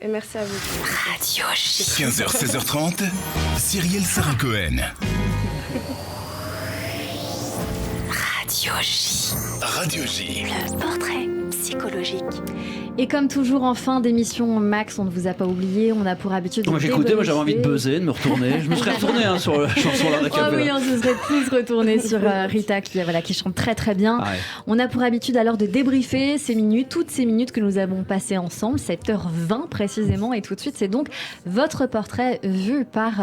Et merci à vous. Radio J. 15h, 16h30, Cyrielle Sarah-Cohen. Radio J. Radio J. Le portrait psychologique. Et comme toujours en fin d'émission, Max, on ne vous a pas oublié, on a pour habitude de Moi j'écoutais, moi j'avais envie de buzzer, de me retourner. Je me serais retourné sur la chanson là d'acapella. Oh oui, on se serait tous retournés sur Rita qui chante très très bien. Ah ouais. On a pour habitude alors de débriefer toutes ces minutes que nous avons passées ensemble, 7h20 précisément. Et tout de suite, c'est donc votre portrait vu par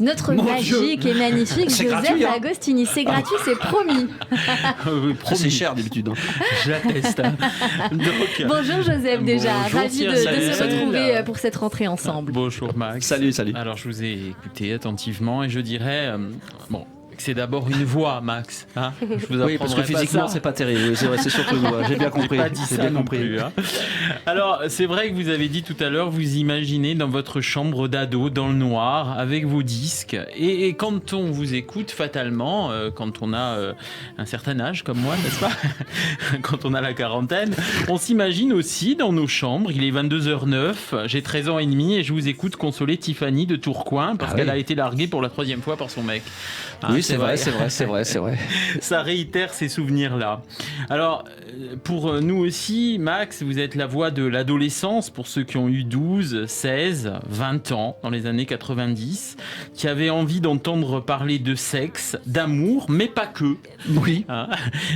notre magique et magnifique Joseph Agostini. C'est gratuit, c'est promis. C'est cher d'habitude. Je l'atteste. Bonjour Joseph, déjà ravi de se retrouver pour cette rentrée ensemble. Bonjour Max. Salut. Alors je vous ai écouté attentivement et je dirais c'est d'abord une voix, Max. Hein, je vous oui, parce que physiquement, c'est pas terrible. C'est vrai, c'est surtout une voix. J'ai bien compris. J'ai bien compris. Plus, hein. Alors, c'est vrai que vous avez dit tout à l'heure, vous imaginez dans votre chambre d'ado, dans le noir, avec vos disques. Et quand on vous écoute, fatalement, quand on a un certain âge, comme moi, n'est-ce pas? Quand on a la quarantaine, on s'imagine aussi dans nos chambres. Il est 22h09, j'ai 13 ans et demi et je vous écoute consoler Tiffany de Tourcoing parce qu'elle a été larguée pour la 3e fois par son mec. Hein, oui, c'est vrai. Ça réitère ces souvenirs-là. Alors, pour nous aussi, Max, vous êtes la voix de l'adolescence pour ceux qui ont eu 12, 16, 20 ans dans les années 90, qui avaient envie d'entendre parler de sexe, d'amour, mais pas que. Oui. Hein,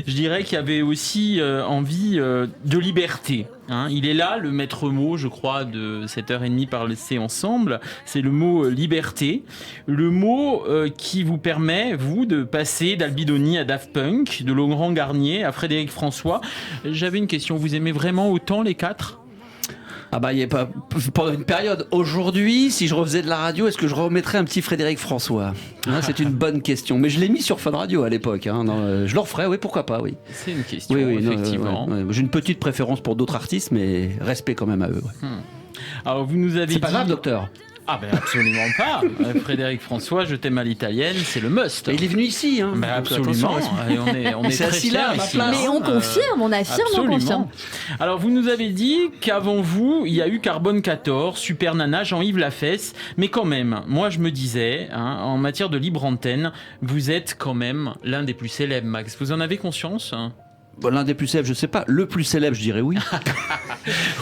je dirais qu'il y avait aussi envie de liberté. Hein, il est là, le maître mot, je crois, de cette heure et demie parlée ensemble. C'est le mot liberté. Le mot qui vous permet, vous, de passer d'Albidoni à Daft Punk, de Laurent Garnier à Frédéric François. J'avais une question. Vous aimez vraiment autant les quatre ? Ah bah il y a pas pendant une période. Aujourd'hui, si je refaisais de la radio, est-ce que je remettrais un petit Frédéric François? C'est une bonne question. Mais je l'ai mis sur Fun Radio à l'époque. Je le referais, oui, pourquoi pas, oui. C'est une question, effectivement. J'ai une petite préférence pour d'autres artistes, mais respect quand même à eux. Ouais. Alors vous nous avez C'est pas grave, docteur. Ah ben absolument pas. Frédéric François, je t'aime à l'italienne, c'est le must. Et il est venu ici. Ben absolument. Et on est très fiers ici. Mais on confirme, on affirme, absolument. On confirme. Alors vous nous avez dit qu'avant vous, il y a eu Carbone 14, Super Nana, Jean-Yves Lafesse. Mais quand même, moi je me disais, en matière de libre antenne, vous êtes quand même l'un des plus célèbres, Max. Vous en avez conscience ? L'un des plus célèbres, je sais pas. Le plus célèbre, je dirais oui.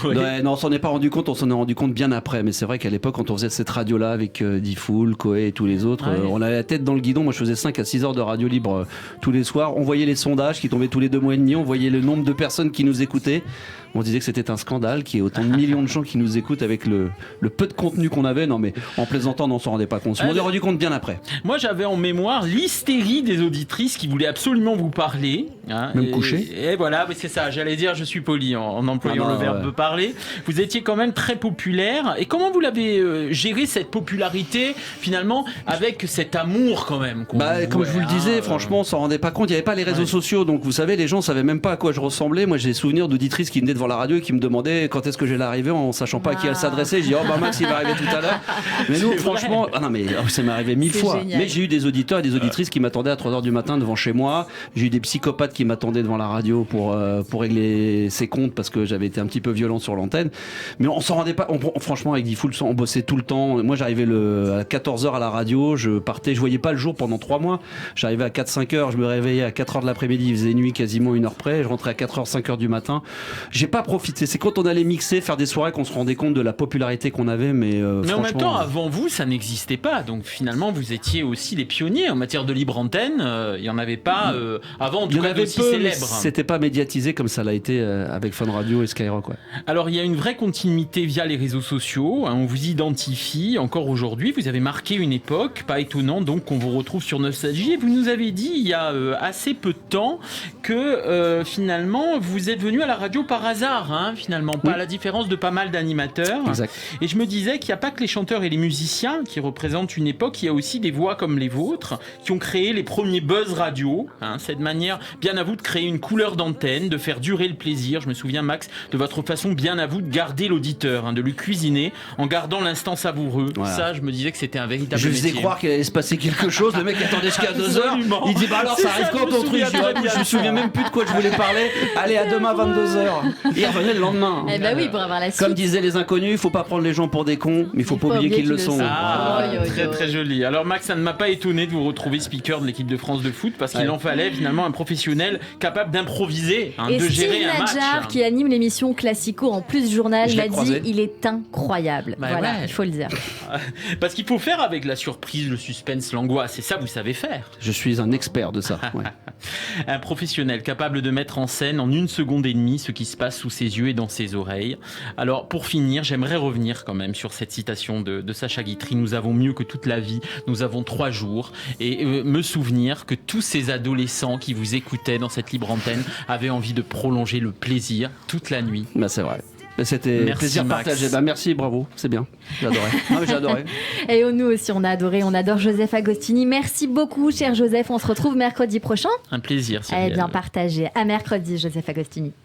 Oui. Ouais, non, on s'en est pas rendu compte. On s'en est rendu compte bien après. Mais c'est vrai qu'à l'époque, quand on faisait cette radio-là avec Diffoul, Coé et tous les autres, on avait la tête dans le guidon. Moi, je faisais 5 à 6 heures de radio libre tous les soirs. On voyait les sondages qui tombaient tous les 2 mois et demi. On voyait le nombre de personnes qui nous écoutaient. On disait que c'était un scandale qu'il y ait autant de millions de gens qui nous écoutent avec le peu de contenu qu'on avait. Non, mais en plaisantant, on s'en rendait pas compte. On s'en est rendu compte bien après. Moi, j'avais en mémoire l'hystérie des auditrices qui voulaient absolument vous parler. Même coucher. Et voilà, c'est ça. J'allais dire, je suis poli en employant le verbe parler. Vous étiez quand même très populaire. Et comment vous l'avez géré, cette popularité, finalement, avec cet amour quand même comme je vous le disais, franchement, on s'en rendait pas compte. Il n'y avait pas les réseaux sociaux. Donc, vous savez, les gens savaient même pas à quoi je ressemblais. Moi, j'ai souvenir d'auditrices qui venaient devant la radio et qui me demandaient quand est-ce que j'allais arriver en sachant pas à qui elle s'adressait. Je dis Max il va arriver tout à l'heure. Mais nous franchement, ça m'est arrivé 1000 fois. Génial. Mais j'ai eu des auditeurs et des auditrices qui m'attendaient à 3h du matin devant chez moi. J'ai eu des psychopathes qui m'attendaient devant la radio pour régler ses comptes parce que j'avais été un petit peu violent sur l'antenne. Mais on s'en rendait pas. Franchement avec Diffoul, on bossait tout le temps. Moi j'arrivais à 14h à la radio, je voyais pas le jour pendant 3 mois. J'arrivais à 4-5h, je me réveillais à 4h de l'après-midi, il faisait nuit quasiment 1 heure près. Je rentrais à 4h, 5h du matin. J'ai pas profité. C'est quand on allait mixer, faire des soirées qu'on se rendait compte de la popularité qu'on avait. Mais en même temps, avant vous, ça n'existait pas. Donc finalement, vous étiez aussi les pionniers en matière de libre antenne. Il n'y en avait pas avant, en tout cas d'aussi célèbre. C'était pas médiatisé comme ça l'a été avec Fun Radio et Skyrock. Ouais. Alors il y a une vraie continuité via les réseaux sociaux. On vous identifie encore aujourd'hui. Vous avez marqué une époque. Pas étonnant donc qu'on vous retrouve sur Nostalgie. Et vous nous avez dit il y a assez peu de temps que finalement vous êtes venu à la radio par hasard. Finalement, pas à la différence de pas mal d'animateurs. Exact. Et je me disais qu'il n'y a pas que les chanteurs et les musiciens qui représentent une époque, il y a aussi des voix comme les vôtres qui ont créé les premiers buzz radio. Cette manière, bien à vous, de créer une couleur d'antenne, de faire durer le plaisir. Je me souviens, Max, de votre façon, bien à vous, de garder l'auditeur, de le cuisiner en gardant l'instant savoureux. Voilà. Ça, je me disais que c'était un véritable métier. Je faisais croire qu'il allait se passer quelque chose. Le mec attendait jusqu'à 2h. Il dit alors ça arrive quand ton truc? Je me souviens même plus de quoi je voulais parler. Allez, à demain 22h. Il revenait le lendemain. Eh ben oui, pour avoir la suite. Comme disaient les inconnus, il faut pas prendre les gens pour des cons, mais il faut pas oublier qu'ils le sont. Très très joli. Alors Max, ça ne m'a pas étonné de vous retrouver speaker de l'équipe de France de foot parce qu'il en fallait finalement un professionnel capable d'improviser, et de gérer Steve un match. Nadjar, qui anime l'émission Classico en plus journal, m'a dit il est incroyable. Voilà, il faut le dire. Parce qu'il faut faire avec la surprise, le suspense, l'angoisse. Et ça, vous savez faire. Je suis un expert de ça. Ouais. Un professionnel capable de mettre en scène en 1 seconde et demie ce qui se passe sous ses yeux et dans ses oreilles. Alors, pour finir, j'aimerais revenir quand même sur cette citation de Sacha Guitry. Nous avons mieux que toute la vie. Nous avons 3 jours. Et me souvenir que tous ces adolescents qui vous écoutaient dans cette libre antenne avaient envie de prolonger le plaisir toute la nuit. Bah, c'est vrai. C'était plaisir partagé. Bah, merci, bravo, c'est bien. J'ai adoré. Et nous aussi, on a adoré. On adore Joseph Agostini. Merci beaucoup, cher Joseph. On se retrouve mercredi prochain. Un plaisir. Eh bien, partagé. À mercredi, Joseph Agostini.